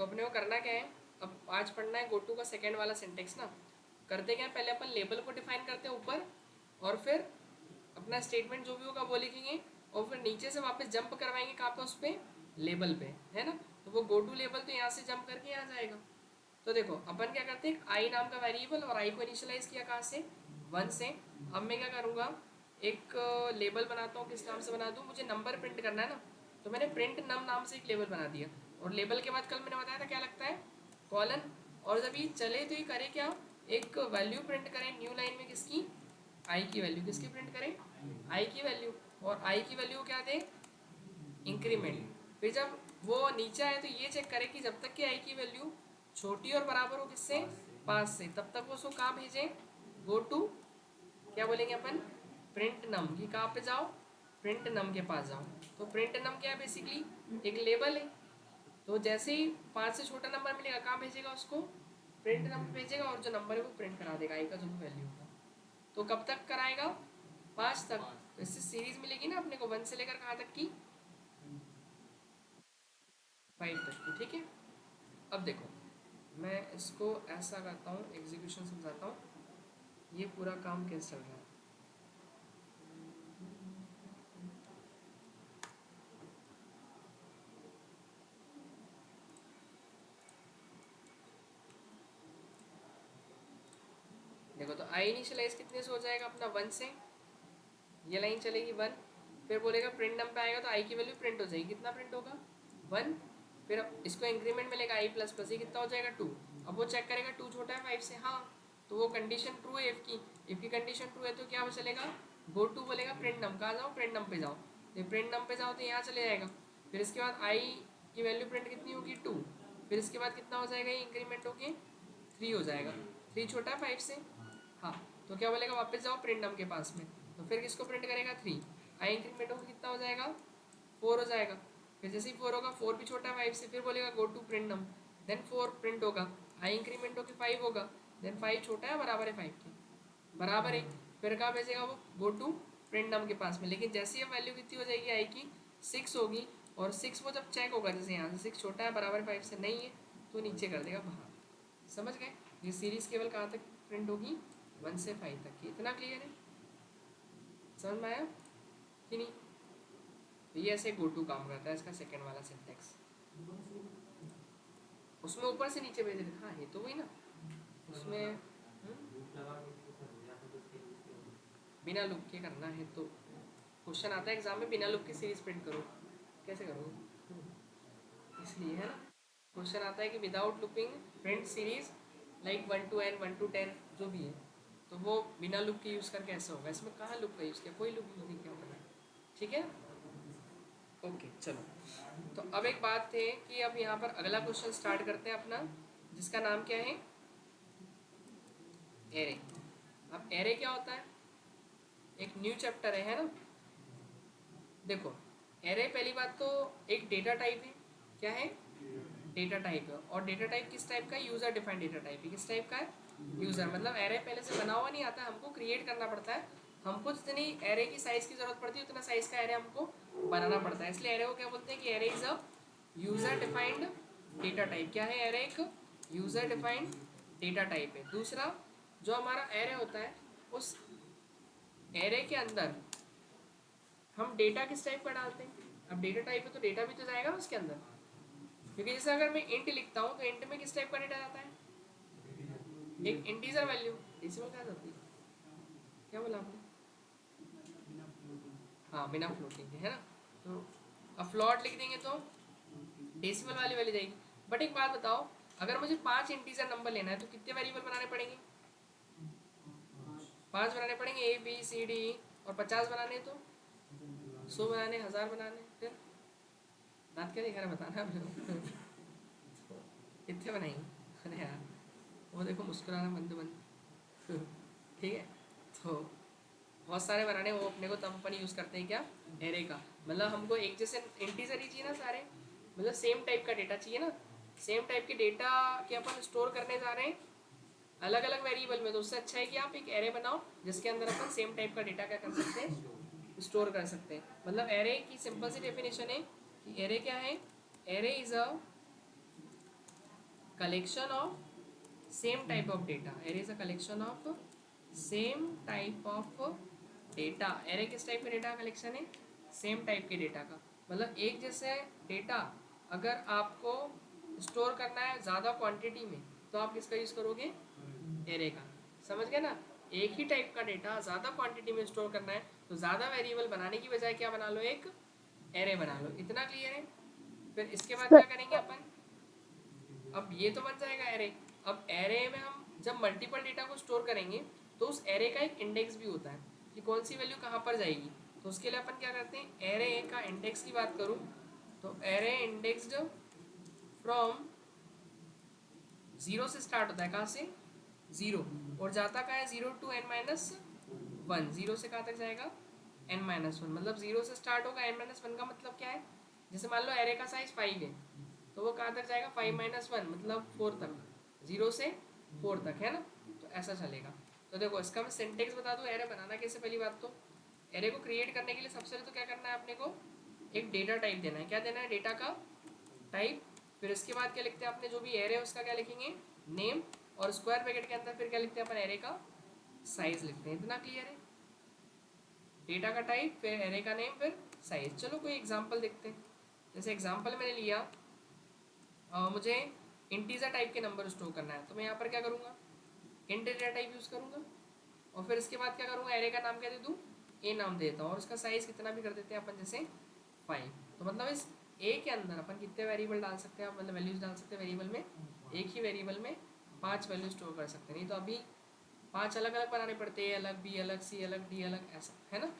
तो अपने को करना क्या है, अब आज पढ़ना है गोटू का सेकेंड वाला सिंटेक्स ना। करते क्या है, पहले अपन लेबल को डिफाइन करते हैं ऊपर, और फिर अपना स्टेटमेंट जो भी होगा वो लिखेंगे, और फिर नीचे से वापस जंप करवाएंगे कहाँ पे, उस पर लेबल पे, है ना। तो वो गो टू लेबल तो यहाँ से जंप करके यहाँ जाएगा। तो देखो अपन क्या करते हैं, आई नाम का वेरिएबल, और आई को इनिशियलाइज किया कहाँ से, 1 से। अब मैं क्या करूँगा, एक लेबल बनाता हूँ, किस नाम से बना दूँ, मुझे नंबर प्रिंट करना है ना, तो मैंने प्रिंट नम नाम से एक लेबल बना दिया। और लेबल के बाद कल मैंने बताया था क्या लगता है, कॉलन। और जब ये चले तो ये करे क्या, एक वैल्यू प्रिंट करें न्यू लाइन में, किसकी, आई की वैल्यू। किसकी प्रिंट करें, आई की वैल्यू। और आई की वैल्यू क्या दे, इंक्रीमेंट। फिर जब वो नीचे आए तो ये चेक करें कि जब तक कि आई की वैल्यू छोटी और बराबर हो किससे, 5 से, तब तक वो उसको कहाँ भेजें, गो टू, क्या बोलेंगे अपन, प्रिंट नम, कि कहाँ पे जाओ, प्रिंट नम के पास जाओ। तो प्रिंट नम क्या है, बेसिकली एक लेबल है। तो जैसे ही 5 से छोटा नंबर मिलेगा कहाँ भेजेगा उसको, प्रिंट नम पे भेजेगा, और जो नंबर है वो प्रिंट करा देगा आई का जो भी वैल्यू होगा। तो कब तक कराएगा, 5 तक। तो इससे सीरीज मिलेगी ना अपने को 1 से लेकर कहाँ तक की, 5 तक की, ठीक है। अब देखो मैं इसको ऐसा करता हूँ, एग्जीक्यूशन समझाता हूँ, ये पूरा काम कैसे चल रहा है। देखो तो आई इनिशियलाइज कितने से हो जाएगा अपना, 1 से। ये लाइन चलेगी 1, फिर बोलेगा प्रिंट नम पे आएगा तो आई की वैल्यू प्रिंट हो जाएगी, कितना प्रिंट होगा, 1। फिर इसको इंक्रीमेंट मिलेगा आई प्लस प्लस, ये कितना हो जाएगा, 2। अब वो चेक करेगा 2 छोटा है 5 से, हाँ। तो वो कंडीशन ट्रू है इफ की कंडीशन ट्रू है तो क्या चलेगा, गो टू बोलेगा प्रिंट नम, कहाँ जाओ, प्रिंट नम पे जाओ। तो प्रिंट नम पे जाओ तो यहाँ चले जाएगा। फिर इसके बाद आई की वैल्यू प्रिंट कितनी होगी, 2। फिर इसके बाद कितना हो जाएगा, ये इंक्रीमेंट होके 3 हो जाएगा। 3 छोटा है 5 से, हाँ। तो क्या बोलेगा, वापस जाओ प्रिंट नम के पास में। तो फिर किसको प्रिंट करेगा, 3। आई इंक्रीमेंट होकर कितना हो जाएगा, 4 हो जाएगा। फिर जैसे ही 4 होगा, 4 भी छोटा है 5 से, फिर बोलेगा go to print num, then 4 print होगा, आई इंक्रीमेंट होकर 5 होगा, देन 5 छोटा है बराबर है 5 के, बराबर है। फिर कहाँ भेजेगा वो, गो टू प्रिंट नम के पास में। लेकिन जैसे ही वैल्यू कितनी हो जाएगी आई की, 6 होगी, और 6 वो जब चेक होगा, जैसे यहाँ से 6 छोटा है बराबर 5 से नहीं है, तो नीचे कर देगा बाहर। समझ गए, ये सीरीज केवल कहाँ तक प्रिंट होगी, 1 से 5 तक की। इतना क्लियर है, समझ में आया कि नहीं। तो ये ऐसे गो टू काम करता है, इसका सेकेंड वाला सिंटेक्स। उसमें ऊपर से नीचे भेज रहे, हाँ ये तो वही ना, उसमें बिना लूप के करना है। तो क्वेश्चन आता है एग्जाम में, बिना लूप के सीरीज प्रिंट करो, कैसे करोगे, इसलिए है ना। क्वेश्चन आता है कि without looping print series like 1 to n 1 to 10 जो भी है, तो वो बिना लूप के यूज़ करके ऐसा होगा। इसमें कहाँ लूप का यूज़ किया, कोई लूप यूज़ नहीं किया होगा, ठीक है। ओके चलो, तो अब एक बात है कि अब यहाँ पर अगला क्वेश्चन स्टार्ट करते हैं अपना, जिसका नाम क्या है, एरे। अब एरे क्या होता है, एक न्यू चैप्टर है ना। देखो एरे पहली बात तो एक डेटा टाइप है, क्या है, डेटा टाइप है। और डेटा टाइप किस टाइप का, यूज़र डिफाइंड डेटा टाइप है। किस टाइप का है, यूज़र, मतलब एरे पहले से बना हुआ नहीं आता, हमको क्रिएट करना पड़ता है। हमको जितनी एरे की साइज़ की ज़रूरत पड़ती है उतना साइज़ का एरे हमको बनाना पड़ता है। इसलिए एरे को क्या बोलते हैं कि array is a user defined data type. क्या है, एरे एक यूज़र डिफाइंड डेटा टाइप है। दूसरा, जो हमारा एरे होता है, उस एरे के अंदर हम डेटा किस टाइप का डालते हैं। अब डेटा टाइप है तो डेटा भी तो जाएगा ना उसके अंदर, क्योंकि जैसे अगर मैं इंट लिखता हूँ तो इंट में किस टाइप का डेटा जाता है, एक इंटीजर वैल्यू। डेसिमल क्या जाती है, क्या बोला आपने, हाँ बिना फ्लोटिंग के, है ना। तो अब फ्लॉट लिख देंगे तो डेसिमल वाली वाली जाएगी। बट एक बात बताओ, अगर मुझे 5 इंटीजर नंबर लेना है तो कितने वेरिएबल बनाने पड़ेंगे, 5 बनाने पड़ेंगे, ए बी सी डी। और 50 बनाने तो 100 बनाने, 1000 बनाने। फिर बात क्या दिखा रहा बताना आप लोग कितने बनाएंगे, अरे यार वो देखो मुस्कुराना बंद बंद ठीक है। तो बहुत सारे बनाने, वो अपने को तब अपन यूज़ करते हैं क्या, एरे का। मतलब हमको एक जैसे इंटीजर ही चाहिए ना सारे, मतलब सेम टाइप का डेटा चाहिए ना। सेम टाइप के डेटा के अपन स्टोर करने जा रहे हैं अलग अलग वेरिएबल में, तो उससे अच्छा है कि आप एक एरे बनाओ जिसके अंदर अपन सेम टाइप का डेटा क्या कर सकते हैं, स्टोर कर सकते हैं। मतलब एरे की सिंपल सी डेफिनेशन है कि एरे क्या है, array is a collection of same type of data. Array is a collection of same type of data. array किस टाइप का डेटा कलेक्शन है? सेम टाइप के डेटा का, मतलब एक जैसे डेटा अगर आपको स्टोर करना है ज़्यादा क्वांटिटी में तो आप किसका यूज़ करोगे? एरे का। समझ गए ना? एक ही टाइप का डेटा ज़्यादा क्वांटिटी में स्टोर करना है तो ज़्यादा वेरिएबल बनाने की बजाय क्या बना लो? एक एरे बना लो। इतना क्लियर है? फिर इसके बाद क्या करेंगे अपन? अब ये तो बन जाएगा एरे। अब एरे में हम जब मल्टीपल डेटा को स्टोर करेंगे तो उस एरे का एक इंडेक्स भी होता है कि कौन सी वैल्यू कहाँ पर जाएगी। तो उसके लिए अपन क्या करते हैं? एरे का इंडेक्स की बात करूँ तो एरे इंडेक्स्ड फ्रॉम जीरो से स्टार्ट होता है। कहाँ से? जीरो। और जाता कहाँ है? Zero to N minus one. Zero से कहाँ तक जाएगा? N minus one. मतलब जीरो से स्टार्ट होगा, एन माइनस वन का मतलब क्या है? जैसे मान लो एरे का साइज 5 है तो वो कहाँ तक जाएगा? 5 - 1 मतलब 4 तक। जीरो से 4 तक है ना? तो ऐसा चलेगा। तो देखो इसका मैं सिंटेक्स बता दूँ एरे बनाना कैसे। पहली बात तो एरे को क्रिएट करने के लिए सबसे पहले तो क्या करना है अपने को? एक डेटा टाइप देना है। क्या देना है? डेटा का टाइप। फिर इसके बाद क्या लिखते हैं अपने जो भी एरे है उसका क्या लिखेंगे? नेम। और स्क्वायर ब्रैकेट के अंदर फिर क्या लिखते हैं अपन? एरे का साइज लिखते हैं। इतना क्लियर है? डेटा का टाइप, फिर एरे का नेम, फिर साइज। चलो कोई एग्जांपल देखते हैं। जैसे एग्जांपल मैंने लिया, मुझे इंटीजर टाइप के नंबर स्टोर करना है तो मैं यहाँ पर क्या करूँगा? इंट डेटा टाइप यूज़ करूँगा। और फिर इसके बाद क्या करूँगा? एरे का नाम क्या दे दूँ? ए नाम दे देता हूँ। और उसका साइज़ कितना भी कर देते हैं अपन, जैसे 5। तो मतलब इस ए के अंदर अपन कितने वेरिएबल डाल सकते हैं? मतलब वैल्यूज डाल सकते हैं वेरिएबल में। एक ही वेरिएबल में 5 वैल्यू स्टोर कर सकते हैं। नहीं तो अभी 5 अलग अलग बनाने पड़ते हैं, अलग बी अलग सी अलग डी अलग, ऐसा है ना?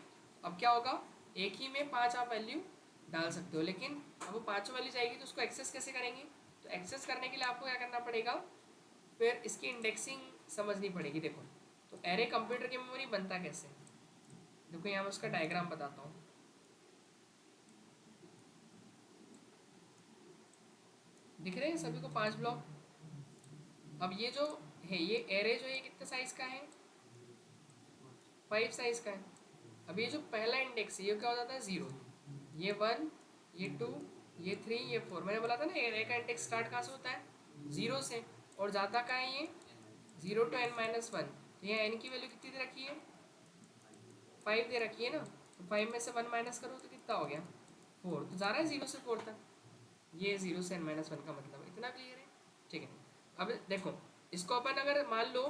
अब क्या होगा? एक ही में 5 आप वैल्यू डाल सकते हो, लेकिन अब वो 5 वैल्यू जाएगी तो उसको एक्सेस कैसे करेंगे? तो एक्सेस करने के लिए आपको क्या करना पड़ेगा? फिर इसकी इंडेक्सिंग समझनी पड़ेगी। देखो तो एरे कंप्यूटर की मेमोरी बनता कैसे? देखो यहाँ मैं उसका डायग्राम बताता हूँ। दिख रहे हैं सभी को 5 ब्लॉक? अब ये जो है ये एरे जो है कितने साइज का है? 5 साइज का है। अब ये जो पहला इंडेक्स है ये क्या हो जाता है? 0। ये 1, ये 2, ये 3, ये 4। मैंने बोला था ना एरे का इंडेक्स स्टार्ट कहाँ से होता है? 0 से। और जाता कहाँ है? ये 0 to n-1। तो यहाँ n की वैल्यू कितनी दे रखी है? 5 दे रखी है ना? तो 5 में से 1 माइनस करो तो कितना हो गया? 4। तो जा रहा है 0 से 4 तक। ये 0 से n-1 का मतलब। इतना क्लियर है? ठीक है। अब देखो इसको अपन अगर मान लो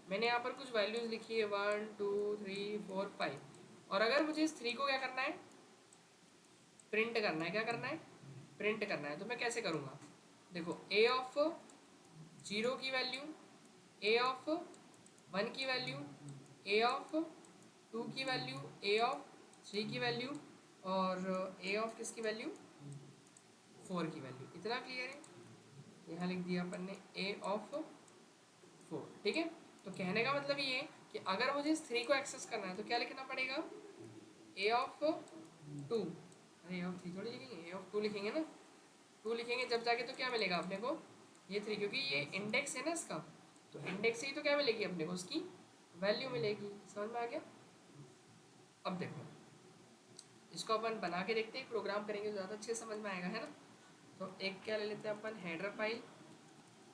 मैंने यहाँ पर कुछ वैल्यूज लिखी है 1 2 3 4 5, और अगर मुझे इस 3 को क्या करना है? प्रिंट करना है। क्या करना है? प्रिंट करना है। तो मैं कैसे करूँगा? देखो ए ऑफ 0 की वैल्यू, ए ऑफ 1 की वैल्यू, ए ऑफ 2 की वैल्यू, ए ऑफ 3 की वैल्यू, और ए ऑफ किसकी वैल्यू? 4 की वैल्यू। इतना क्लियर है? यहाँ लिख दिया अपन ने ए ऑफ 4। ठीक है? तो कहने का मतलब ये है कि अगर मुझे इस 3 को एक्सेस करना है तो क्या लिखना पड़ेगा? ए ऑफ 2। अरे ए ऑफ 3 थोड़ी लिखेंगे, ए ऑफ 2 लिखेंगे ना। 2 लिखेंगे जब जाके तो क्या मिलेगा अपने को? ये 3, क्योंकि ये इंडेक्स है ना इसका। तो इंडेक्स से ही तो क्या मिलेगी अपने को? उसकी वैल्यू मिलेगी। समझ में आ गया? अब देखो इसको अपन बना के देखते हैं, प्रोग्राम करेंगे तो ज़्यादा अच्छे समझ में आएगा, है ना? तो एक क्या ले लेते हैं अपन? Header file.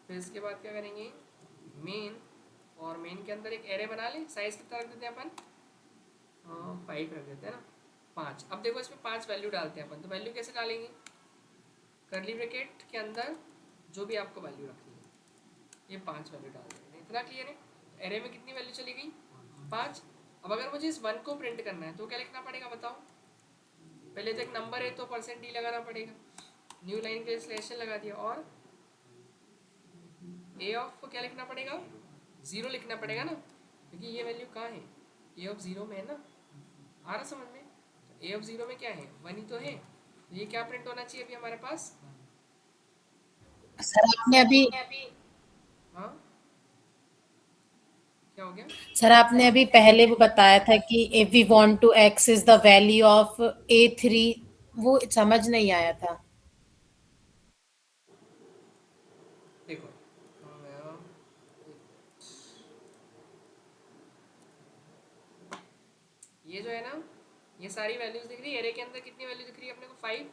फिर इसके बाद क्या करेंगे? मेन। और मेन के अंदर एक एरे बना लें। साइज कितना रख देते हैं अपन? 5 रख देते हैं ना। 5। अब देखो इसमें 5 वैल्यू डालते हैं अपन। तो वैल्यू कैसे डालेंगे? करली ब्रैकेट के अंदर जो भी आपको वैल्यू रखनी है ये 5 वैल्यू डाल देंगे। इतना क्लियर है? एरे में कितनी वैल्यू चली गई? 5। अब अगर मुझे इस 1 को प्रिंट करना है तो क्या लिखना पड़ेगा बताओ? पहले तो एक नंबर है तो %d लगाना पड़ेगा। न्यू लाइन के लिए स्लैश लगा दिया। और ए ऑफ को क्या लिखना पड़ेगा? 0 लिखना पड़ेगा ना, क्योंकि ये वैल्यू कहाँ है? ए ऑफ 0 में है ना। आ रहा समझ में? तो ए ऑफ 0 में क्या है? 1 ही तो है। तो ये क्या प्रिंट होना चाहिए अभी हमारे पास? सर आपने अभी हाँ क्या हो गया? सर आपने अभी पहले वो बताया था कि if we want to access the value of A3, वो समझ नहीं आया था। देखो ये जो है ना, ये सारी वैल्यूज दिख रही है एरे के अंदर। कितनी वैल्यू दिख रही है अपने को? 5।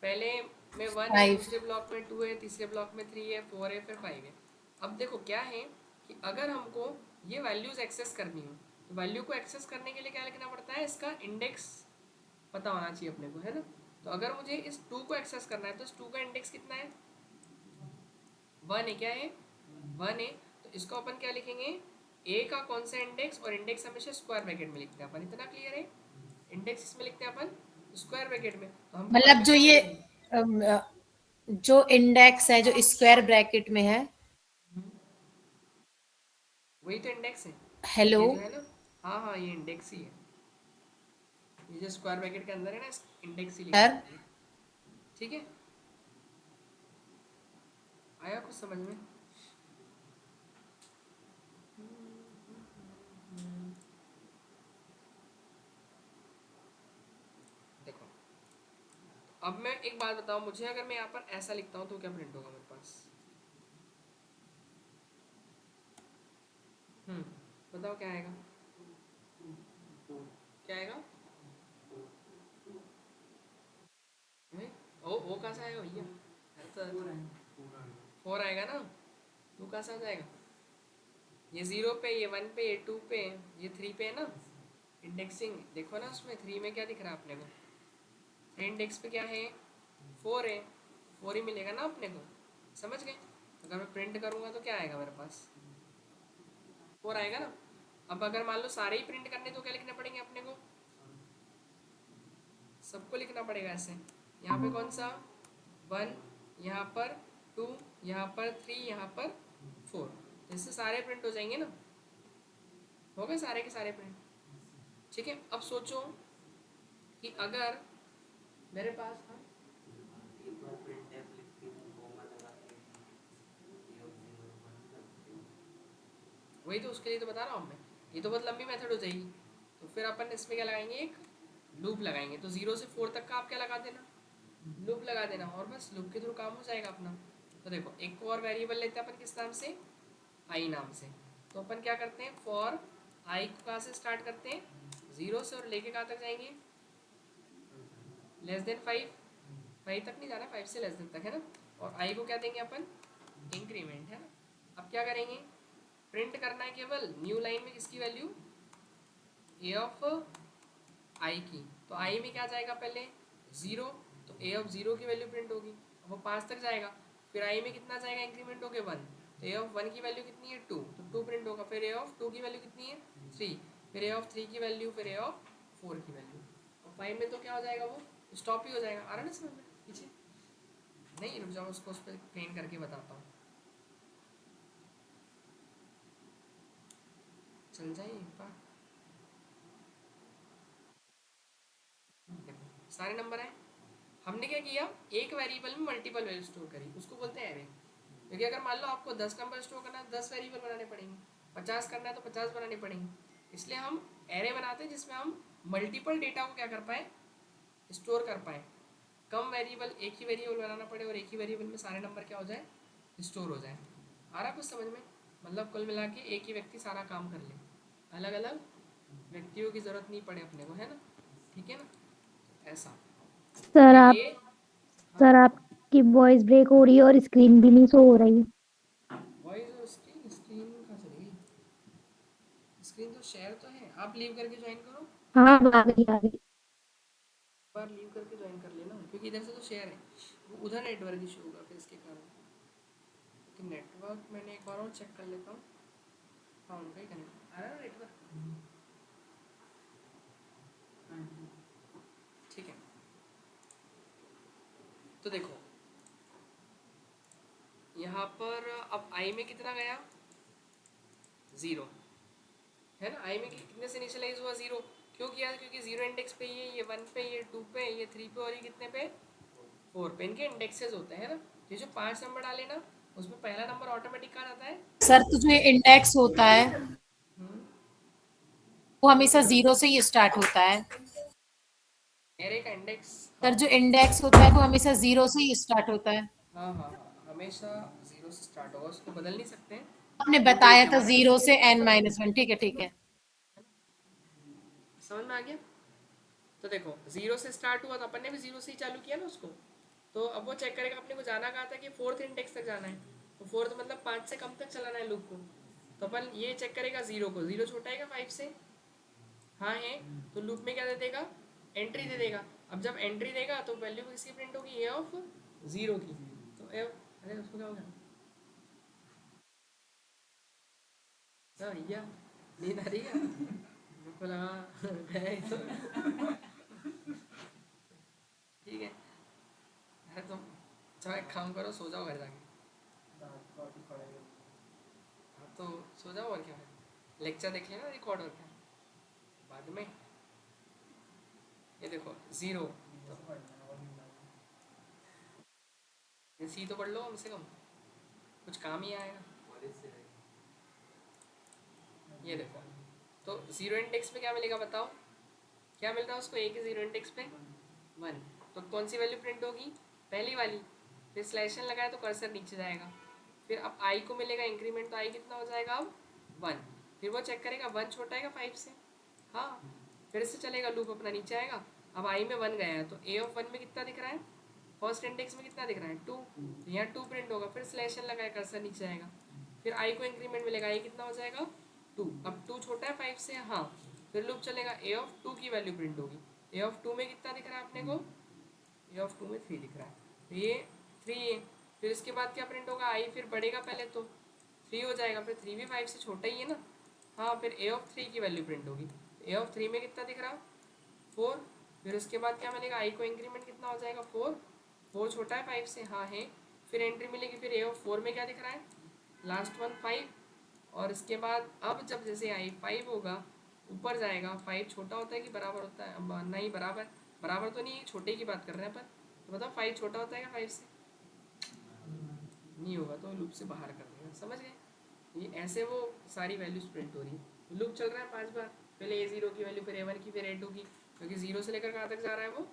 पहले में 1 है, 5 दूसरे ब्लॉक में 2 है, तीसरे ब्लॉक में 3 है, 4 है, फिर 5 है। अब देखो क्या है कि अगर हमको ये वैल्यूज एक्सेस करनी हो तो वैल्यू को एक्सेस करने के लिए क्या लिखना पड़ता है, इसका इंडेक्स पता होना चाहिए अपने को, है ना। तो अगर मुझे इस 2 को एक्सेस करना है तो इस 2 का इंडेक्स कितना है, 1 है। क्या है, 1 है। तो इसको अपन क्या लिखेंगे, ए का कौन सा इंडेक्स, और इंडेक्स हमेशा स्क्वायर ब्रैकेट में लिखते हैं अपन, इतना क्लियर है। इंडेक्स इसमें लिखते हैं अपन स्क्वायर ब्रैकेट में, तो हमको मतलब वैल्यू जो क्या ये मिलेगी। जो इंडेक्स है जो स्क्वायर ब्रैकेट में है। वही तो इंडेक्स है, हेलो ये जो है ना। हाँ हाँ, ये इंडेक्स ही है, ये जो स्क्वायर ब्रैकेट के अंदर है ना, इंडेक्स ही लिखा सर। है। ठीक है, आया कुछ समझ में। देखो अब मैं एक बात बताऊं, मुझे अगर मैं यहाँ पर ऐसा लिखता हूँ तो क्या प्रिंट होगा मेरे पास, बताओ क्या आएगा, क्या आएगा। ओ कहाँ से आएगा भैया, तो 4 आएगा ना, 2 कहाँ से आ जाएगा, ये 0 पे, ये 1 पे, ये 2 पे, ये 3 पे है ना। इंडेक्सिंग देखो ना, उसमें 3 में क्या दिख रहा है अपने को, 3 इंडेक्स पे क्या है, 4 है, 4 ही मिलेगा ना अपने को, समझ गए। अगर मैं प्रिंट करूँगा तो क्या आएगा मेरे पास, 4 आएगा ना। अब अगर मान लो सारे ही प्रिंट करने तो क्या लिखने पड़ेंगे अपने को, सबको लिखना पड़ेगा ऐसे। यहाँ पे कौन सा, 1, यहाँ पर 2, यहाँ पर 3, यहाँ पर 4, इससे सारे प्रिंट हो जाएंगे ना, हो गए सारे के सारे प्रिंट। ठीक है, अब सोचो कि अगर मेरे पास था, वही तो उसके लिए तो बता रहा हूँ मैं, ये तो बहुत लंबी मेथड हो जाएगी। तो फिर अपन इसमें क्या लगाएंगे, एक लूप लगाएंगे। तो 0 से 4 तक का आप क्या लगा देना, लूप लगा देना, और बस लूप के थ्रू काम हो जाएगा अपना। तो देखो एक और वेरिएबल लेते हैं अपन, किस नाम से, आई नाम से। तो अपन क्या करते हैं, फॉर आई को कहाँ से स्टार्ट करते हैं, 0 से, और लेके कहाँ तक जाएंगे, लेस देन 5, 5 तक नहीं जाना, 5 से लेस देन तक, है ना। और आई को क्या देंगे अपन, इंक्रीमेंट, है ना। अब क्या करेंगे, प्रिंट करना है केवल न्यू लाइन में किसकी वैल्यू, ए ऑफ आई की। तो आई में क्या जाएगा पहले, 0, तो ए ऑफ 0 की वैल्यू प्रिंट होगी, अब वो 5 तक जाएगा। फिर आई में कितना जाएगा, इंक्रीमेंट होके 1, तो ए ऑफ 1 की वैल्यू कितनी है, 2, तो 2 प्रिंट होगा। फिर ए ऑफ 2 की वैल्यू कितनी है, 3, फिर ए ऑफ 3 की वैल्यू, फिर ए ऑफ 4 की वैल्यू। और 5 में तो क्या हो जाएगा, वो स्टॉप ही हो जाएगा। आ रहा है ना समझ में पीछे, नहीं रुक जाओ, उसको उस पर पेन करके बताता हूँ, चल जाइए एक बार। देखो सारे नंबर आए, हमने क्या किया, एक वेरिएबल में मल्टीपल वैल्यू स्टोर करी, उसको बोलते हैं एरे। क्योंकि अगर मान लो आपको 10 नंबर स्टोर करना है, 10 वेरिएबल बनाने पड़ेंगे, 50 करना है तो 50 बनाने पड़ेंगे। इसलिए हम एरे बनाते हैं जिसमें हम मल्टीपल डेटा को क्या कर पाए, स्टोर कर पाए। कम वेरिएबल, एक ही वेरिएबल बनाना पड़े, और एक ही वेरिएबल में सारे नंबर क्या हो जाए, स्टोर हो जाए। आ रहा कुछ समझ में, मतलब कुल मिला के एक ही व्यक्ति सारा काम कर ले, अलग अलग व्यक्तियों की ज़रूरत नहीं पड़े अपने को, है ना। ठीक है ना, ऐसा। सर ये आप ए, हाँ, सर आपकी वॉइस ब्रेक हो रही है और स्क्रीन भी नहीं शो हो रही है। वॉइस और स्क्रीन, स्क्रीन कहाँ चली गई, स्क्रीन तो शेयर तो है, आप लीव करके ज्वाइन करो, हाँ अब आ गई आ गई। एक बार लीव करके ज्वाइन कर लेना, क्योंकि इधर से तो शेयर है, वो उधर नेटवर्क इशू होगा फिर इसके कारण। तो नेटवर्क मैंने एक बार और चेक कर लेता हूँ, हाँ उनका ही कनेक्ट आ रहा है ना नेटवर्क। ठीक है, तो देखो यहाँ पर अब आई में कितना गया, 0, है ना। आई में कितने से इनिशियलाइज हुआ, 0। क्यों किया, क्योंकि 0 इंडेक्स पे ये 1 पे, ये 2 पे, ये 3 पे, और ये कितने पे, 4 पे, इनके इंडेक्सेस होते हैं ना। ये जो 5 नंबर डाले ना, उसमें पहला नंबर ऑटोमेटिक कहाँ जाता है, सर तो जो इंडेक्स होता है हम्म, वो हमेशा 0 से ही स्टार्ट होता है। एरे का इंडेक्स, सर हाँ जो इंडेक्स होता है वो हमेशा 0 से ही स्टार्ट होता है। हाँ हाँ हाँ, हमेशा 0 से स्टार्ट होगा, उसको बदल नहीं सकते हैं। आपने बताया था 0 से n-1, ठीक है ठीक है। समझ में आ गया। तो देखो 0 से स्टार्ट हुआ तो अपन ने भी 0 से ही चालू किया ना उसको, तो अब वो चेक करेगा अपने को जाना कहा था कि फोर्थ इंडेक्स तक जाना है, तो फोर्थ मतलब 5 से कम तक चलाना है लूप को। तो अपन ये चेक करेगा जीरो को, जीरो छोटा है क्या 5 से, हाँ है, तो लूप में क्या दे देगा, एंट्री दे देगा। अब जब एंट्री देगा तो वैल्यू किसकी प्रिंट होगी, ए ऑफ जीरो की। तो ए, अरे उसको क्या हो गया, हाँ भैया नींद आ रही है, मेरे को लगा है तो ठीक है। अरे तुम चलो एक काम करो, सो जाओ घर जाके। हाँ तो सो जाओ, और क्या है, लेक्चर देख लेना रिकॉर्ड, और क्या बाद में। ये देखो जीरो, ये सी तो पढ़ लो कम से कम, कुछ काम ही आएगा। ये देखो, तो जीरो इंडेक्स पे क्या मिलेगा बताओ, क्या मिल रहा है उसको, ए के जीरो इंडेक्स पे 1। तो कौन सी वैल्यू प्रिंट होगी, पहली वाली। फिर स्लैशन लगाए तो कर्सर नीचे जाएगा। फिर अब आई को मिलेगा इंक्रीमेंट, तो आई कितना हो जाएगा अब 1। फिर वो चेक करेगा 1 छोटा है 5 से, हाँ। फिर से चलेगा लूप अपना, नीचे आएगा। अब आई में 1 गया है, तो ए ऑफ 1 में कितना दिख रहा है, फर्स्ट इंडेक्स में कितना दिख रहा है 2, तो यहाँ 2 प्रिंट होगा। फिर स्लैशन लगाए, कर्सर नीचे आएगा। फिर आई को इंक्रीमेंट मिलेगा, आई कितना हो जाएगा 2। अब 2 छोटा है 5 से, हाँ। फिर लूप चलेगा, ए ऑफ 2 की वैल्यू प्रिंट होगी। ए ऑफ 2 में कितना दिख रहा है अपने को, ए ऑफ 2 में 3 दिख रहा है, तो ये 3 है। फिर इसके बाद क्या प्रिंट होगा, आई फिर बढ़ेगा पहले तो 3 हो जाएगा, फिर 3 भी 5 से छोटा ही है ना, हाँ। फिर ए ऑफ 3 की वैल्यू प्रिंट होगी, ए ऑफ 3 में कितना दिख रहा 4। फिर उसके बाद क्या मिलेगा, आई को इंक्रीमेंट कितना हो जाएगा 4, 4 छोटा है 5 से, हाँ है। फिर एंट्री मिलेगी, फिर ए ऑफ 4 में क्या दिख रहा है, लास्ट वन 5। और इसके बाद अब जब जैसे आई 5 होगा, ऊपर जाएगा, 5 छोटा होता है कि बराबर होता है, अब नहीं बराबर, बराबर तो नहीं है, छोटे की बात कर रहे हैं अपन। तो बताओ 5 छोटा होता है क्या 5 से, नहीं होगा, तो लूप से बाहर कर देगा, समझ गए। ये ऐसे वो सारी वैल्यूज प्रिंट हो रही है, लूप चल रहा है 5 बार, पहले A0 की वैल्यू, फिर A1 की, फिर A2 की, क्योंकि 0 से लेकर कहाँ तक जा रहा है वो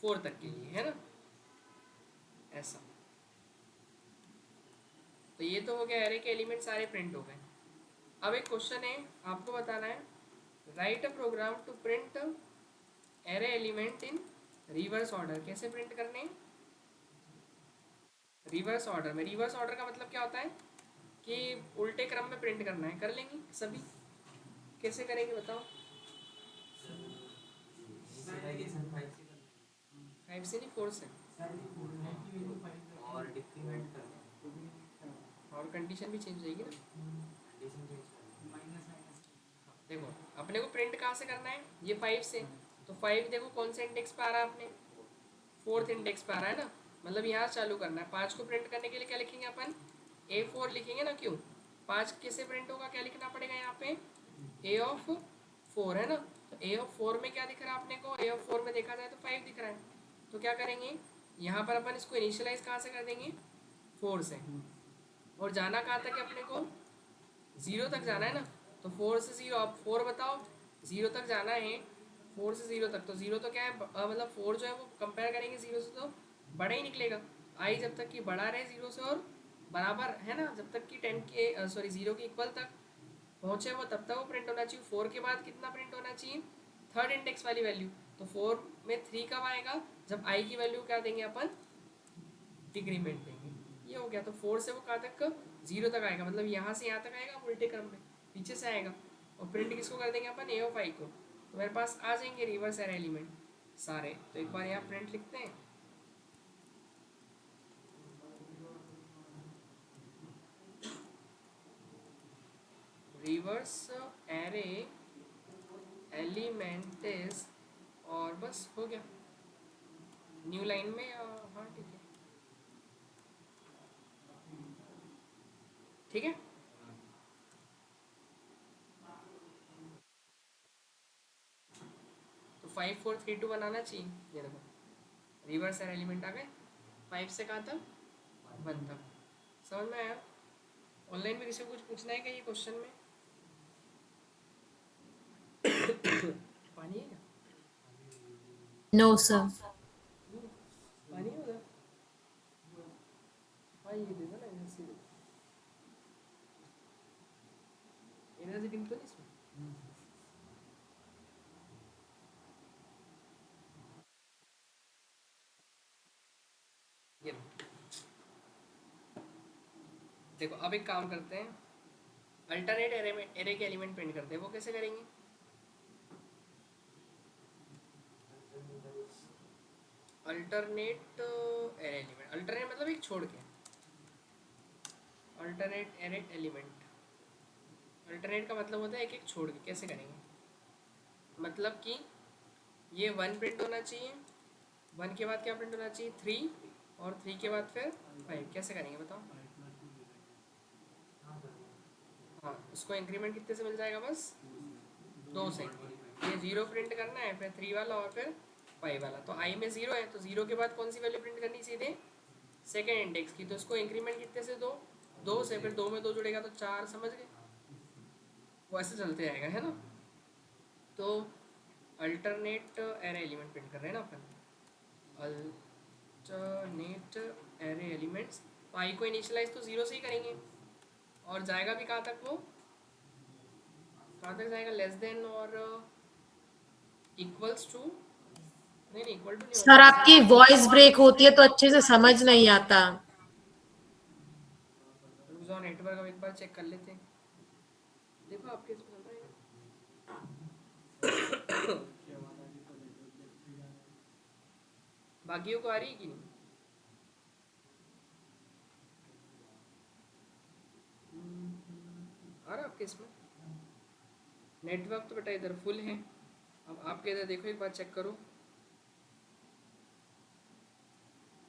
4 तक के लिए, है ना, ऐसा। तो ये तो हो गया, एरे के एलिमेंट सारे प्रिंट हो गए। अब एक क्वेश्चन है, आपको बताना है, write a program to print array element in reverse order. कैसे प्रिंट करने हैं, रिवर्स ऑर्डर में। रिवर्स ऑर्डर का मतलब क्या होता है कि उल्टे क्रम में प्रिंट करना है। कर लेंगे सभी, कैसे करेंगे बताओ, 5 से नहीं 4 से, और कंडीशन भी चेंज होगी ना। देखो अपने को प्रिंट कहाँ से करना है, ये 5 से, तो 5 देखो कौन से इंडेक्स पे आ रहा है अपने, फोर्थ इंडेक्स पे आ रहा है ना, मतलब यहाँ चालू करना है। 5 को प्रिंट करने के लिए क्या लिखेंगे अपन, A4 लिखेंगे ना, क्यों, 5 कैसे प्रिंट होगा, क्या लिखना पड़ेगा यहाँ पे, ए ऑफ 4 है ना। तो ए ऑफ 4 में क्या दिख रहा है अपने को, ए ऑफ 4 में देखा जाए तो 5 दिख रहा है। तो क्या करेंगे, यहाँ पर अपन इसको इनिशियलाइज कहाँ से कर देंगे, 4 से। और जाना कहाँ तक है अपने को, 0 तक जाना है ना, तो 4 से 0, अब 4 बताओ, 0 तक जाना है, 4 से 0 तक, तो 0 तो क्या है, मतलब 4 जो है वो कंपेयर करेंगे 0 से तो बड़ा ही निकलेगा। आई जब तक कि बड़ा रहे 0 से और बराबर है ना, जब तक कि 10 के सॉरी 0 के इक्वल तक पहुँचे वो, तब तक वो प्रिंट होना चाहिए। 4 के बाद कितना प्रिंट होना चाहिए, थर्ड इंडेक्स वाली वैल्यू। तो 4 में 3 कब आएगा, जब आई की वैल्यू क्या देंगे अपन, डिक्रीमेंट देंगे। ये हो गया, तो 4 से वो कहाँ तक, 0 तक आएगा, मतलब यहाँ से यहाँ तक आएगा उल्टे क्रम में, पीछे से आएगा। और प्रिंट किसको कर देंगे अपन, ए ऑफ आई को। तो मेरे पास आ जाएंगे रिवर्स एरे एलिमेंट सारे। तो एक बार यहाँ प्रिंट लिखते हैं, रिवर्स एरे एलिमेंट इज, और बस हो गया, न्यू लाइन में, हाँ ठीक है, ठीक है। तो 5 4 3 2 बनाना चाहिए। ये देखो रिवर्स एरे एलिमेंट आ गए, 5 से कहाँ तक, 1 तक। समझ में आया। ऑनलाइन में किसी को कुछ पूछना है क्या ये क्वेश्चन में, पानी है क्या, No, sir. पानी है उधर, हाँ ये दे दो ना, इधर से दे दो, एनर्जी ड्रिंक तो नहीं इसमें। देखो अब एक काम करते हैं, अल्टरनेट एरे के एलिमेंट प्रिंट करते हैं। वो कैसे करेंगे? अल्टरनेट एरे एलिमेंट, अल्टरनेट मतलब एक छोड़ के, अल्टरनेट एरे एलिमेंट, अल्टरनेट का मतलब होता है एक एक छोड़ के। कैसे करेंगे? मतलब कि ये 1 प्रिंट होना चाहिए, 1 के बाद क्या प्रिंट होना चाहिए? 3, और 3 के बाद फिर 5। कैसे करेंगे बताओ? हाँ, इसको इंक्रीमेंट कितने से मिल जाएगा? बस 2 से। ये 0 प्रिंट करना है, फिर 3 वाला और फिर 5 वाला। तो आई में 0 है, तो 0 के बाद कौन सी वैल्यू प्रिंट करनी? सीधे सेकेंड इंडेक्स की। तो इसको इंक्रीमेंट कितने से? 2 से। फिर 2 में 2 जुड़ेगा तो 4। समझ गए? वो ऐसे चलते आएगा, है ना? तो अल्टरनेट एरे एलिमेंट प्रिंट कर रहे हैं ना अपन, अल्टरनेट एरे एलिमेंट्स। तो आई को इनिशियलाइज तो 0 से ही करेंगे, और जाएगा भी कहाँ तक? वो कहाँ तक जाएगा? लेस देन और इक्वल्स टू, नहीं नहीं, इक्वल टू नहीं सर होता आपकी है। वॉइस ब्रेक होती है तो अच्छे से समझ नहीं आता। रुक जाओ, नेटवर्क अब एक बार चेक कर लेते हैं। देखो आपके इसमें चल रहा है। बाकियों को आ रही है कि नहीं? आ रहा आपके इसमें नेटवर्क? तो बेटा इधर फुल है। अब आपके इधर देखो, एक बार चेक करो।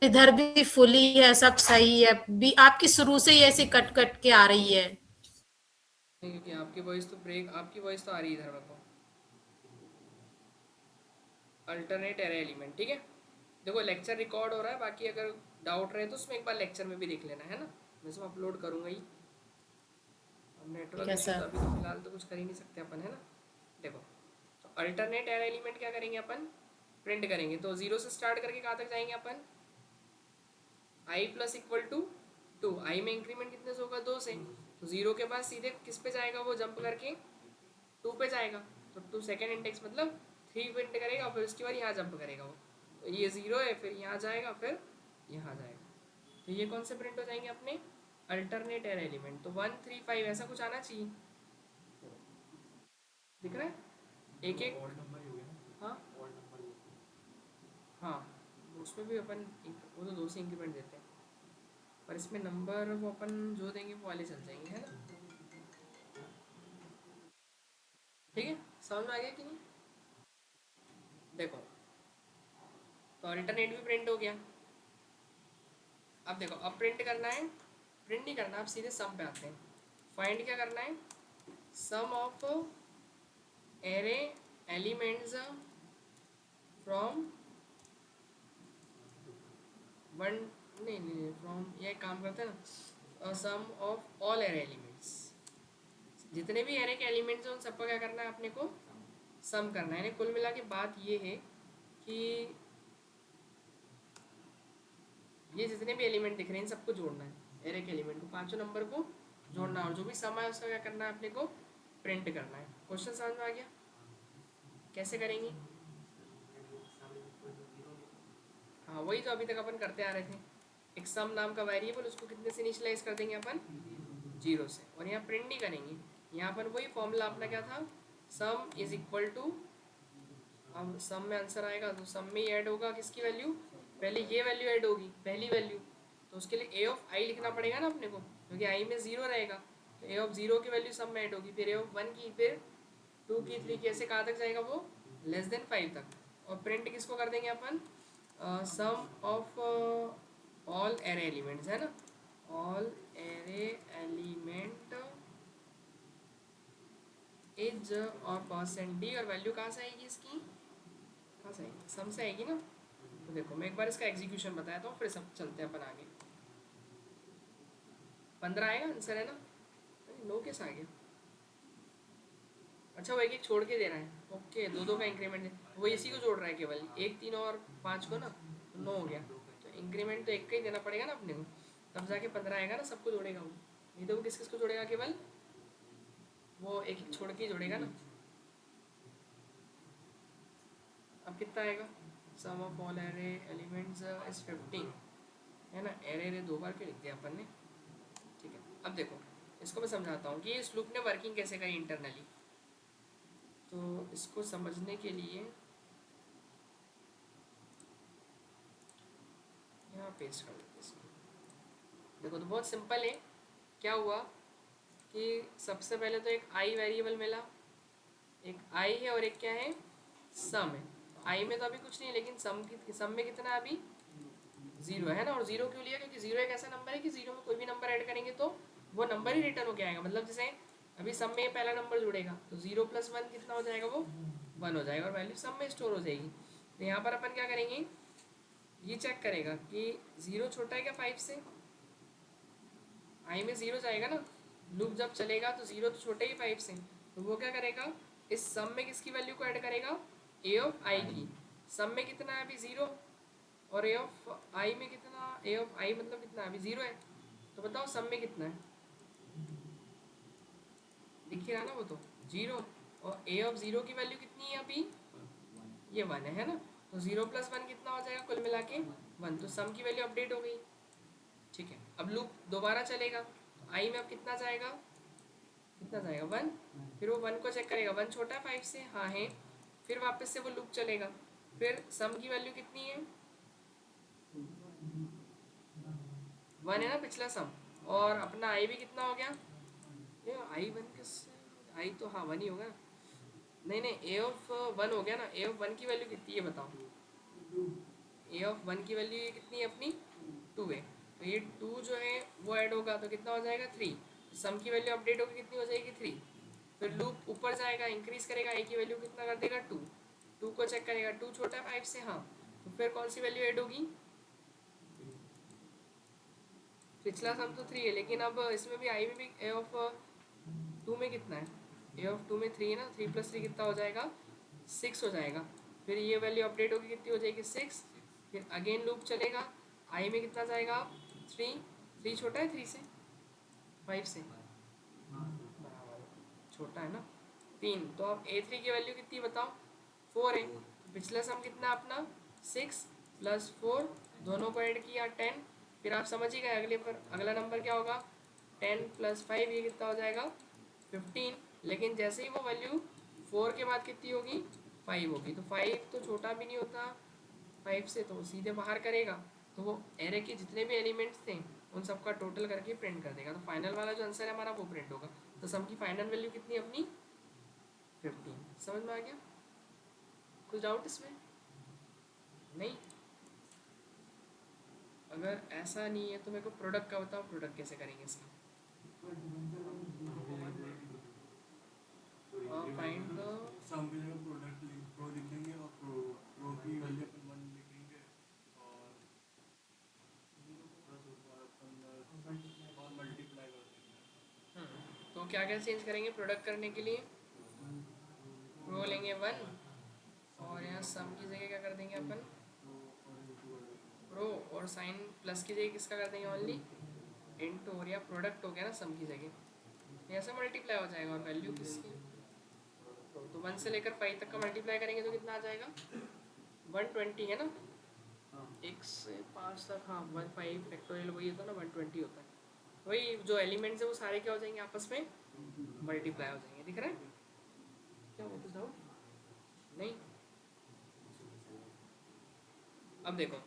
इधर भी फुल ही है, सब सही है। भी आपकी शुरू से ही ऐसी कट कट के आ रही है। नहीं, क्योंकि आपकी वॉइस तो ब्रेक, आपकी वॉइस तो आ रही है इधर मेरे को। अल्टरनेट एरे एलिमेंट, ठीक है। देखो लेक्चर रिकॉर्ड हो रहा है, बाकी अगर डाउट रहे तो उसमें एक बार लेक्चर में भी देख लेना, है ना? मैं सब अपलोड करूँगा ही। अब ठीक नेटवर्क है इशू तो सर। अभी तो फिलहाल तो कुछ कर ही नहीं सकते अपन, है ना? देखो, तो अल्टरनेट एरे एलिमेंट क्या करेंगे अपन? प्रिंट करेंगे। तो 0 से स्टार्ट करके कहाँ तक जाएंगे अपन? आई प्लस इक्वल टू 2। आई में इंक्रीमेंट कितने से होगा? 2 से। तो 0 के बाद सीधे किस पे जाएगा? वो जंप करके 2 पे जाएगा। तो 2 सेकेंड इंडेक्स मतलब 3 प्रिंट करेगा, फिर उसके बाद यहाँ जंप करेगा वो। तो ये 0 है, फिर यहाँ जाएगा, फिर यहाँ जाएगा। तो ये कौन से प्रिंट हो जाएंगे अपने? Alternate array element. तो 1 3 5 ऐसा कुछ आना चाहिए। दिख रहा है? एक एक, हाँ हाँ, उसमें भी अपन वो तो 2 से इंक्रीमेंट देते हैं, पर इसमें नंबर वो अपन जो देंगे वो वाले चल जाएंगे, है ना? ठीक है, समझ में आ गया कि नहीं? देखो, तो अल्टरनेट भी प्रिंट हो गया। अब देखो, अब प्रिंट करना है, प्रिंट नहीं करना, अब सीधे सम पे आते हैं। फाइंड क्या करना है? Sum of array elements from one, नहीं नहीं, फ्रॉम, ये काम करते हैं ना, sum of all array elements. जितने भी एरे के एलिमेंट्स हैं उन सबका क्या करना है अपने को? सम करना है। कुल मिला के बात ये है कि ये जितने भी एलिमेंट दिख रहे हैं इन सबको जोड़ना है, एरे के एलिमेंट को, पांचों नंबर को जोड़ना है, और जो भी सम है उसका क्या करना है अपने को? प्रिंट करना है। क्वेश्चन समझ में आ गया? कैसे करेंगे? हाँ, वही तो अभी तक अपन करते आ रहे थे। एक सम नाम का वेरिएबल, उसको कितने से इनिशियलाइज कर देंगे अपन? 0 से। और यहाँ प्रिंट नहीं करेंगे, यहाँ पर वही फॉर्मूला अपना क्या था? सम इज इक्वल टू, अब सम में आंसर आएगा तो सम में ही ऐड होगा किसकी वैल्यू? पहले ये वैल्यू ऐड होगी, पहली वैल्यू। तो उसके लिए ए ऑफ आई लिखना पड़ेगा ना अपने को, क्योंकि आई में 0 रहेगा। तो ए ऑफ 0 की वैल्यू सम में ऐड होगी, फिर ए ऑफ 1 की, फिर 2 की, 3 की, ऐसे कहाँ तक जाएगा वो? लेस देन 5 तक। और प्रिंट किसको कर देंगे अपन? सम ऑफ ऑल एरे एलिमेंट्स, है ना? ऑल एरे एलिमेंट इज और परसेंट डी, और वैल्यू कहाँ से आएगी इसकी? कहाँ से आएगी? सम से आएगी ना? तो देखो मैं एक बार इसका एग्जीक्यूशन बताया हूँ, फिर सब चलते हैं अपन आगे। 15 आएगा आंसर, है ना? 9 कैसे आ गया? अच्छा, वो एक एक छोड़ के दे रहा है। ओके, 2 2 का इंक्रीमेंट वो इसी को जोड़ रहा है केवल, 1 3 और 5 को ना, तो 9 हो गया। तो इंक्रीमेंट तो एक का ही देना पड़ेगा ना अपने को, तब जाके 15 आएगा ना, सबको जोड़ेगा वो। नहीं तो वो किस किस को जोड़ेगा? केवल वो एक एक छोड़ के जोड़ेगा ना। अब कितना आएगा? Sum of all array elements is 15, है ना? एरे 2 बार क्यों लिख दिया अपन ने? ठीक है, अब देखो इसको मैं समझाता हूँ कि इस लूप ने वर्किंग कैसे करी इंटरनली। तो इसको समझने के लिए यहाँ पेस्ट कर देते इसको। देखो तो बहुत सिंपल है। क्या हुआ कि सबसे पहले तो एक आई वेरिएबल मिला, एक आई है और एक क्या है, सम है। आई में तो अभी कुछ नहीं है, लेकिन सम में कितना है अभी, जीरो है ना। और जीरो क्यों लिया, क्योंकि जीरो एक ऐसा नंबर है कि जीरो में कोई भी नंबर ऐड करेंगे तो वो नंबर ही रिटर्न होके आएगा। मतलब जैसे अभी सम में पहला नंबर जुड़ेगा तो जीरो प्लस वन कितना हो जाएगा, वो वन हो जाएगा और वैल्यू सम में स्टोर हो जाएगी। तो यहाँ पर अपन क्या करेंगे, ये चेक करेगा कि जीरो छोटा है क्या फाइव से। आई में जीरो जाएगा ना, लूप जब चलेगा तो जीरो तो छोटे ही फाइव से, तो वो क्या करेगा, इस सम में किसकी वैल्यू को ऐड करेगा, ए ऑफ आई की। सम में कितना है अभी जीरो, और ए ऑफ आई में कितना, ए ऑफ आई मतलब कितना अभी जीरो है, तो बताओ सम में कितना है, दिख ही रहा ना वो तो जीरो। और ए ऑफ जीरो की वैल्यू कितनी है अभी, ये वन है ना। तो जीरो प्लस वन कितना हो जाएगा कुल मिला के वन, तो सम की वैल्यू अपडेट हो गई। ठीक है, अब लूप दोबारा चलेगा तो आई में अब कितना जाएगा, कितना जाएगा वन। फिर वो वन को चेक करेगा, वन छोटा है फाइव से, हाँ है। फिर वापस से वो लूप चलेगा, फिर सम की वैल्यू कितनी है, वन है ना पिछला सम, और अपना आई भी कितना हो गया, ये आई वन किस, आई तो हाँ वन ही होगा। नहीं नहीं, ए ऑफ वन हो गया ना, ए ऑफ वन की वैल्यू कितनी है बताओ, ए ऑफ वन की वैल्यू ये कितनी है अपनी, टू है। तो ये टू जो है वो ऐड होगा तो कितना हो जाएगा थ्री। सम की वैल्यू अपडेट होगी, कितनी हो जाएगी थ्री। फिर लूप ऊपर जाएगा, इंक्रीज करेगा, ए की वैल्यू कितना कर देगा टू, टू को चेक करेगा, टू छोटा है फाइव से, हाँ। तो फिर कौन सी वैल्यू ऐड होगी, पिछला सम तो थ्री है, लेकिन अब इसमें भी आई में भी ए ऑफ टू में कितना है, ए ऑफ टू में थ्री है ना, थ्री प्लस थ्री कितना हो जाएगा, सिक्स हो जाएगा। फिर ये वैल्यू अपडेट होगी, कितनी हो जाएगी सिक्स। फिर अगेन लूप चलेगा, आई में कितना जाएगा थ्री, थ्री छोटा है थ्री से, फाइव से बराबर, छोटा है ना तीन। तो अब ए थ्री की वैल्यू कितनी बताओ, फोर है। पिछला सम कितना अपना सिक्स प्लस फोर, दोनों को ऐड किया टेन। फिर आप समझ ही गए अगले पर, अगला नंबर क्या होगा, टेन प्लस फाइव, ये कितना हो जाएगा फिफ्टीन। लेकिन जैसे ही वो वैल्यू फोर के बाद कितनी होगी, फाइव होगी। तो फाइव तो छोटा भी नहीं होता फाइव से, तो वो सीधे बाहर करेगा, तो वो एरे के जितने भी एलिमेंट्स थे उन सबका टोटल करके प्रिंट कर देगा। तो फाइनल वाला जो आंसर है हमारा वो प्रिंट होगा। तो सम की फाइनल वैल्यू कितनी अपनी 15। समझ में आ गया, कुछ डाउट इसमें नहीं। अगर ऐसा नहीं है तो मेरे को प्रोडक्ट का बताओ, प्रोडक्ट कैसे करेंगे इसका। फाइंड द सम की जगह प्रोडक्ट प्रो लिखेंगे और प्रो की वैल्यू अपन वन लिखेंगे और मल्टीप्लाई कर देंगे। तो क्या क्या चेंज करेंगे प्रोडक्ट करने के लिए, प्रो लेंगे वन, और यहाँ सम की जगह क्या कर देंगे अपन प्रो, और साइन प्लस की जगह किसका कर देंगे ओनली इंटू, और या प्रोडक्ट हो गया ना सम की जगह, ऐसे मल्टीप्लाई हो जाएगा। और वैल्यू किसकी, तो वन से लेकर फाइव तक का मल्टीप्लाई करेंगे तो कितना आ जाएगा 120 है ना, एक से पाँच तक, हाँ वन फाइव फैक्टोरियल वही होता है ना 120 होता है। वही जो एलिमेंट्स है वो सारे क्या हो जाएंगे आपस में मल्टीप्लाई हो जाएंगे। दिख रहा है क्या हो, कुछ डाउट नहीं। अब देखो,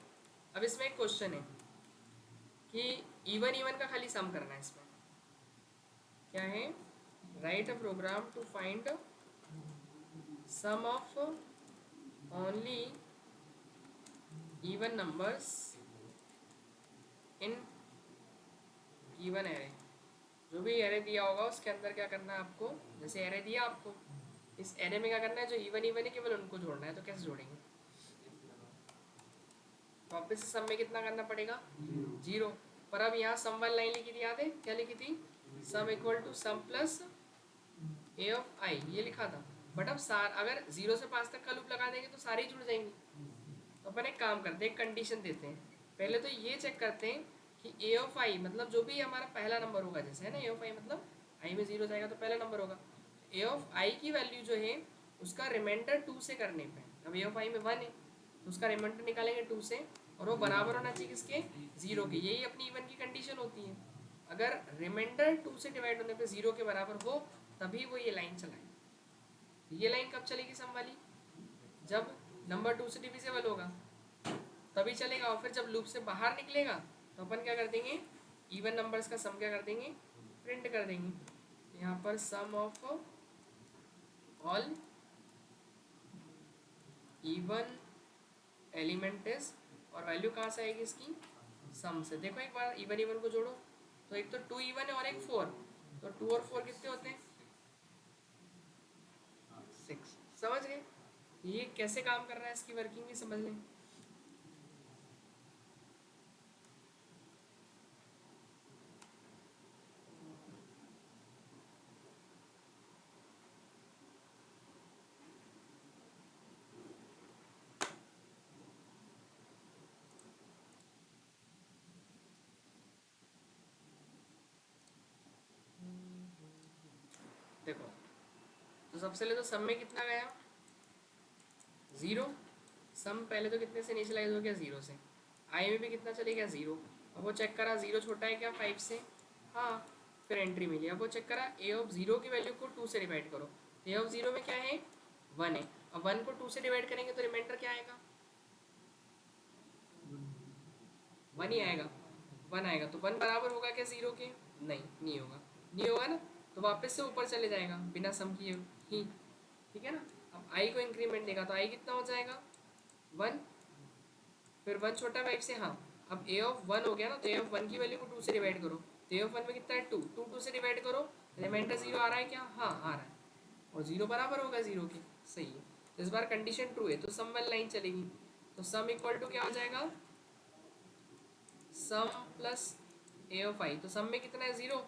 अब इसमें एक क्वेश्चन है कि इवन इवन का खाली सम करना है। इसमें क्या है, write a program to find sum of only even numbers in given array. जो भी एरे दिया होगा उसके अंदर क्या करना है आपको, जैसे एरे दिया आपको, इस एरे में क्या करना है, जो इवन इवन है केवल उनको जोड़ना है। तो कैसे जोड़ेंगे, वापस से सम में कितना करना पड़ेगा जीरो। पर अब यहाँ सम वाली लाइन लिखी थी, याद है क्या लिखी थी, sum equal to sum plus a of i, ये लिखा था। बट अब अगर जीरो से पाँच तक का लूप लगा देंगे तो सारे ही जुड़ जाएंगे। तो अपन एक काम करते हैं, एक कंडीशन देते हैं। पहले तो ये चेक करते हैं कि ए ऑफ आई मतलब जो भी हमारा पहला नंबर होगा, जैसे है ना ए ऑफ आई मतलब आई में जीरो जाएगा तो पहला नंबर होगा। ए ऑफ आई की वैल्यू जो है उसका रिमाइंडर टू से करने पे, अब ए ऑफ आई में वन है तो उसका रिमाइंडर निकालेंगे टू से, और वो बराबर होना चाहिए किसके, जीरो के। यही अपनी इवन की कंडीशन होती है। अगर रिमाइंडर 2 से डिवाइड होने पे 0 के बराबर हो तभी वो ये लाइन चलाए। ये लाइन कब चलेगी सम वाली? जब नंबर 2 से डिविजिबल होगा तभी चलेगा। और फिर जब लूप से बाहर निकलेगा तो अपन क्या कर देंगे, इवन नंबर्स का सम क्या कर देंगे, प्रिंट कर देंगे। यहाँ पर sum of all even element is, और वैल्यू कहाँ से आएगी इसकी, सम से। देखो एक बार इवन इवन को जोड़ो, तो एक तो 2 इवन है और एक 4, तो 2 और 4 कितने होते हैं, 6। समझ गए? ये कैसे काम कर रहा है, इसकी वर्किंग भी समझ लें। देखो तो सबसे पहले तो सम में कितना गया, 0। सम पहले तो कितने से इनिशियलाइज हो गया, 0 से। आई में भी कितना चले गया, 0। अब वो चेक करा 0 छोटा है क्या 5 से, हाँ, फिर एंट्री मिली। अब वो चेक करा ए ऑफ 0 की वैल्यू को 2 से डिवाइड करो, ए ऑफ 0 में क्या है, 1 है। अब 1 को 2 से डिवाइड करेंगे तो रिमाइंडर क्या आएगा, 1 ही आएगा, 1 आएगा। तो 1 बराबर होगा क्या 0 के, नहीं होगा, नहीं होगा ना, तो वापस से ऊपर चले जाएगा बिना सम किए ही, ठीक है ना। अब आई को इंक्रीमेंट देगा तो आई कितना हो जाएगा, 1, फिर 1 छोटा 5 से, हाँ। अब ए ऑफ 1 हो गया ना, तो ए ऑफ 1 की वैल्यू को 2 से डिवाइड करो, तो ए ऑफ 1 में कितना है 2, 2 से डिवाइड करो, रिमाइंडर 0 आ रहा है क्या, हाँ आ रहा है, और 0 बराबर होगा 0 के, सही है। तो इस बार कंडीशन ट्रू है तो सम वाली लाइन चलेगी। तो सम इक्वल टू क्या हो जाएगा, सम प्लस ए ऑफ आई। तो सम में कितना है 0,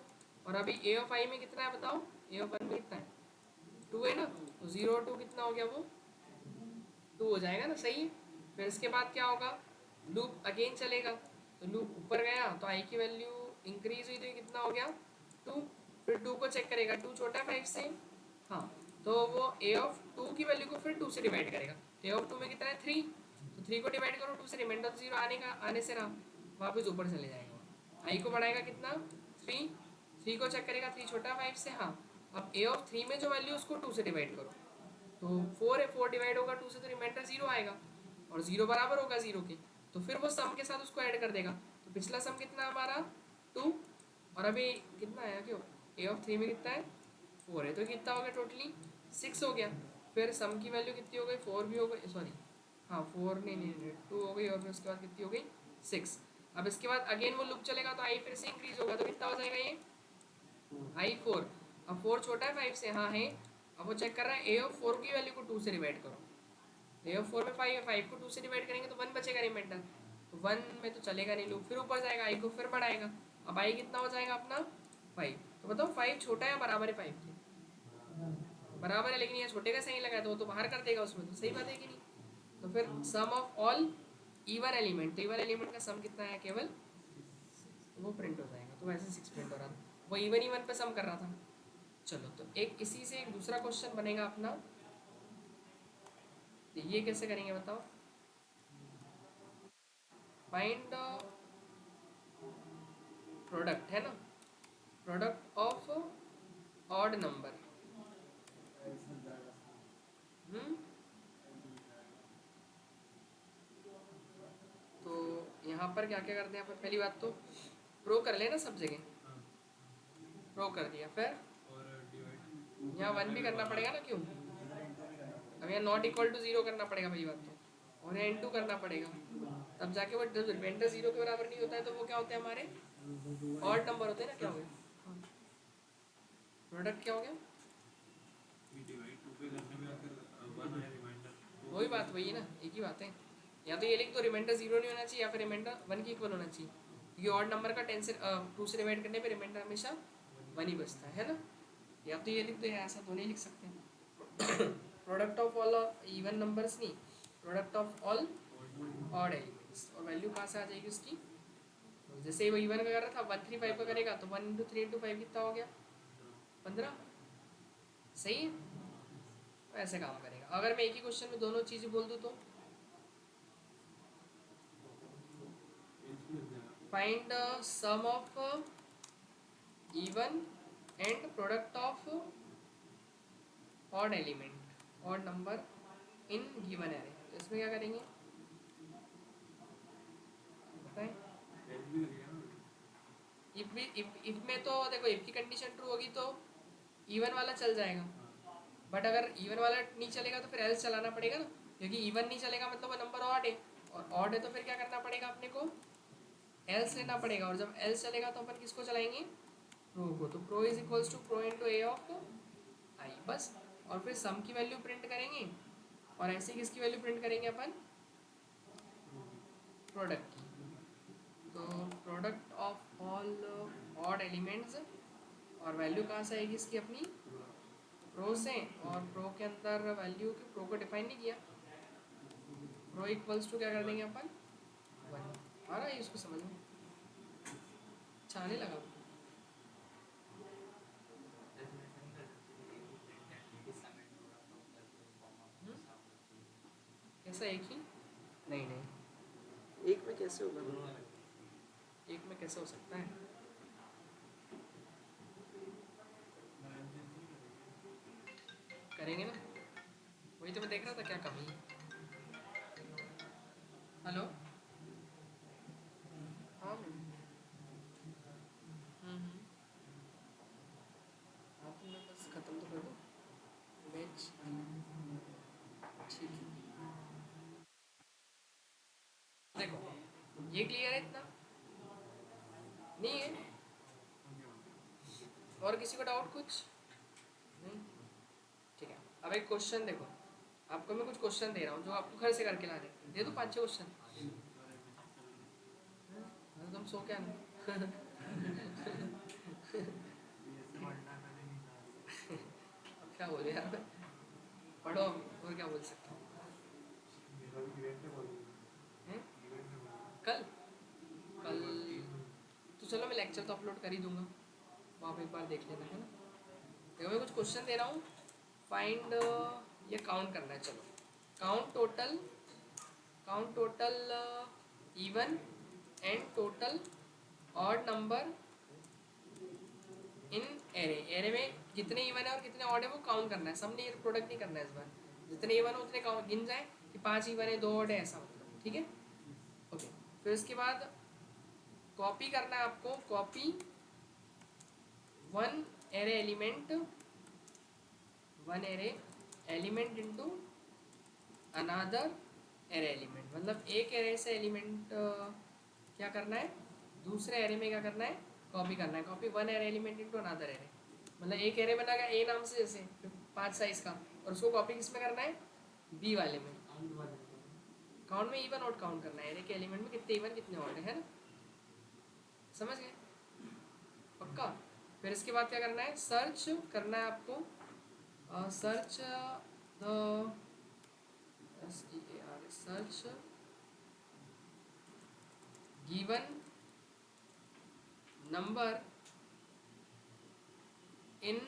और अभी ए ऑफ आई में कितना है बताओ, ए ऑफ 1 में कितना है 2 है ना, तो 0 और 2 कितना हो गया, वो 2 हो जाएगा ना, सही है। फिर इसके बाद क्या होगा, लूप अगेन चलेगा, तो लूप ऊपर गया तो आई की वैल्यू इंक्रीज हुई तो ये कितना हो गया 2, फिर 2 को चेक करेगा, 2 छोटा 5 से, हाँ, तो वो ए ऑफ 2 की वैल्यू को फिर 2 से डिवाइड करेगा, तो ए ऑफ 2 में कितना है 3, तो 3 को डिवाइड करो 2 से, रिमाइंडर तो 0 आने से रहा, वापस ऊपर चले जाएगा। आई को बढ़ाएगा कितना 3, 3 को चेक करेगा, 3 छोटा 5 से, हाँ। अब ए ऑफ 3 में जो वैल्यू उसको 2 से डिवाइड करो, तो 4 है, 4 डिवाइड होगा 2 से तो रिमाइंडर 0 आएगा, और 0 बराबर होगा 0 के, तो फिर वो सम के साथ उसको ऐड कर देगा। तो पिछला सम कितना हमारा 2, और अभी कितना आया, क्यों ए ऑफ 3 में कितना है 4 है, तो कितना हो गया टोटली 6 हो गया। फिर सम की वैल्यू कितनी हो गई, 4 भी हो गई, सॉरी हाँ 4 नहीं 2 हो गई, और फिर उसके बाद कितनी हो गई 6। अब इसके बाद अगेन वो लूप चलेगा तो आई फिर से इंक्रीज होगा, तो कितना हो जाएगा ये आई 4। अब 4 छोटा है 5 से, हाँ है। अब वो चेक कर रहा है ए ऑफ 4 की वैल्यू को 2 से डिवाइड करो, ए ऑफ 4 में 5 है, 5 को 2 से डिवाइड करेंगे तो 1 बचेगा रिमाइंडर, तो 1 में तो चलेगा नहीं लूप, फिर ऊपर जाएगा, आई को फिर बढ़ाएगा। अब आई कितना हो जाएगा अपना 5, तो बताओ 5 छोटा है या बराबर है 5 के, बराबर है, लेकिन ये छोटे का सही लगाया तो वो तो बाहर कर देगा उसमें, तो सही बात है कि नहीं। तो फिर सम ऑफ ऑल इवन एलिमेंट, तो इवन एलिमेंट का सम कितना है केवल, वो प्रिंट हो जाएगा, तो वैसे 6 प्रिंट हो रहा था, वो इवन इवन पे सम कर रहा था। चलो तो एक इसी से एक दूसरा क्वेश्चन बनेगा अपना, तो ये कैसे करेंगे बताओ, फाइंड प्रोडक्ट है ना, प्रोडक्ट ऑफ ऑड नंबर। तो यहाँ पर क्या क्या करते हैं अपन, पहली बात तो प्रो कर लेना सब जगह, प्रो कर दिया, फिर यहाँ 1 भी करना पड़ेगा ना, क्यों, अब यहाँ नॉट इक्वल टू 0 करना पड़ेगा पहली बात तो, और यहाँ इनटू करना पड़ेगा, तब जाके वो जब रिमाइंडर 0 के बराबर नहीं होता है तो वो क्या होते हैं हमारे ऑड नंबर होते हैं ना, क्या हो गया प्रोडक्ट क्या हो गया, वही बात वही है ना, एक ही बात है। या तो ये लिख दो रिमाइंडर 0 नहीं होना चाहिए, या फिर रिमाइंडर 1 की इक्वल होना चाहिए, क्योंकि ऑड नंबर का 10 से 2 से डिवाइड करने पे रिमाइंडर हमेशा 1 ही बचता है ना। या तो ये लिख दो या ऐसा तो नहीं लिख सकते product of all even numbers नहीं, product of all odd elements, और वैल्यू कहाँ से आ जाएगी उसकी, तो जैसे वो इवन का कर रहा था 1 3 5 का करेगा तो 1 × 3 × 5 कितना हो गया 15, सही है, ऐसे काम करेगा। अगर मैं एक ही क्वेश्चन में दोनों चीज़ें बोल दूँ तो find sum of even and product of odd element odd number in given array. इसमें क्या करेंगे बताएं। वैल्यू दिया ना इफ में तो देखो इफ की कंडीशन ट्रू होगी तो इवन वाला चल जाएगा, बट अगर इवन वाला नहीं चलेगा तो फिर एल्स चलाना पड़ेगा ना, क्योंकि इवन नहीं चलेगा मतलब वो नंबर ऑड है, और ऑड है तो फिर क्या करना पड़ेगा अपने को, एल्स लेना पड़ेगा। और जब एल्स चलेगा तो अपन किसको चलाएंगे, प्रो को। तो pro is equals to pro into a of i बस। और फिर सम की वैल्यू प्रिंट करेंगे, और ऐसे किसकी वैल्यू प्रिंट करेंगे अपन, प्रोडक्ट की। तो product of all odd elements, और वैल्यू कहाँ से आएगी इसकी अपनी प्रो से, और प्रो के अंदर वैल्यू की प्रो को डिफाइन नहीं किया, प्रो इक्वल्स टू क्या कर देंगे अपन 1। आ रहा है इसको समझ में, अच्छा आने लगा। कैसा एक ही, नहीं नहीं एक में कैसे होगा, एक में कैसे हो सकता है, करेंगे ना, वही तो मैं देख रहा था क्या कमी है। हेलो हाँ हाँ तो मैं बस ख़त्म तो कर दूँ मैच, ठीक है। देखो ये क्लियर है इतना, नहीं है और किसी को डाउट कुछ नहीं, ठीक है। अब एक क्वेश्चन देखो, आपको मैं कुछ क्वेश्चन दे रहा हूँ जो आपको घर से करके लाने, दे दो 5-6 क्वेश्चन, तुम सो क्या ना अब क्या बोले यार, पढ़ो और क्या बोल सकता हूँ। हैं? कल कल तो चलो मैं लेक्चर तो अपलोड कर ही दूंगा, वो आप एक बार देख लेना है ना। देखो मैं कुछ क्वेश्चन दे रहा हूँ, फाइंड, ये काउंट करना है, चलो count total even and total odd number in array. Array में कितने इवन है और कितने ऑड है वो काउंट करना है, सब नहीं प्रोडक्ट नहीं करना है इस बार, जितने इवन हो उतने काउंट गिन जाए कि 5 इवन है 2 ऑड है ऐसा मतलब, ठीक है ओके। फिर उसके बाद कॉपी करना है आपको, copy one array element into another array element, मतलब एक एरे से एलिमेंट क्या करना है दूसरे एरे में क्या करना है, कॉपी करना है। Copy one array element into another array, मतलब एक एरे बनाएगा ए नाम से जैसे 5 साइज का, और उसको कॉपी किस में करना है, बी वाले में। काउंट में इवन ऑड काउंट करना है, एरे के एलिमेंट में कितने इवन कितने ऑड है ना, समझ गए पक्का। फिर इसके बाद क्या करना है, सर्च करना है आपको, search the search given number in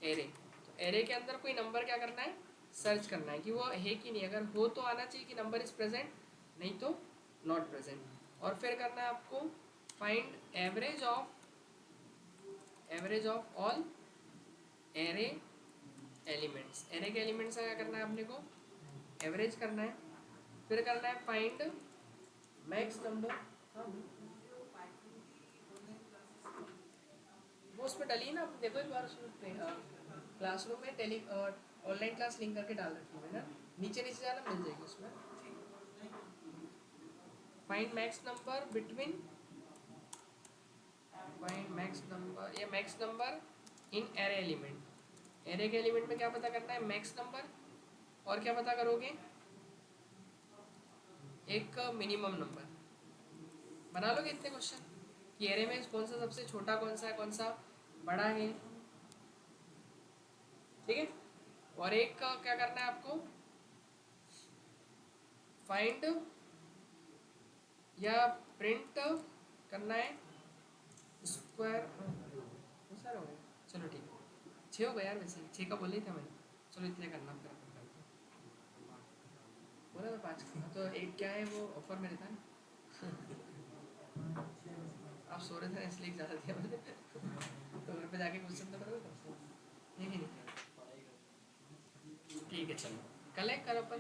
array. तो एरे के अंदर कोई नंबर क्या करना है, सर्च करना है कि वो है कि नहीं, अगर हो तो आना चाहिए कि नंबर इज प्रेजेंट, नहीं तो नॉट प्रेजेंट। और फिर करना है आपको find average of all array elements. Array के एलिमेंट्स का क्या करना है अपने को, एवरेज करना है। फिर करना है फाइंड मैक्स नंबर, वो उसमें डली ना, देखो एक बार उसमें क्लासरूम में टेली ऑनलाइन क्लास लिंक करके डाल रखी है ना, नीचे नीचे जाना मिल जाएगी उसमें। Find max number between, find max number, ये max number in array element. Array के एलिमेंट में क्या पता करना है, मैक्स नंबर, और क्या पता करोगे, एक मिनिमम नंबर। बना लोगे इतने क्वेश्चन कि एरे में कौन सा सबसे छोटा कौन सा है, कौन सा बड़ा है, ठीक है। और एक का क्या करना है आपको, फाइंड या प्रिंट करना है स्क्वायर, बहुत सारे हो गए, चलो ठीक है 6 हो गए यार, वैसे 6 का बोल ही था मैंने, चलो इतने करना फिर अपन करते बोला था 5 का, तो एक क्या है वो ऑफर में रहता है आप सो रहे थे इसलिए ज़्यादा दिया मैंने पे जाके क्वेश्चन तो करोगे तब से, ये भी नहीं। ठीक है चलो कल है, कल अपन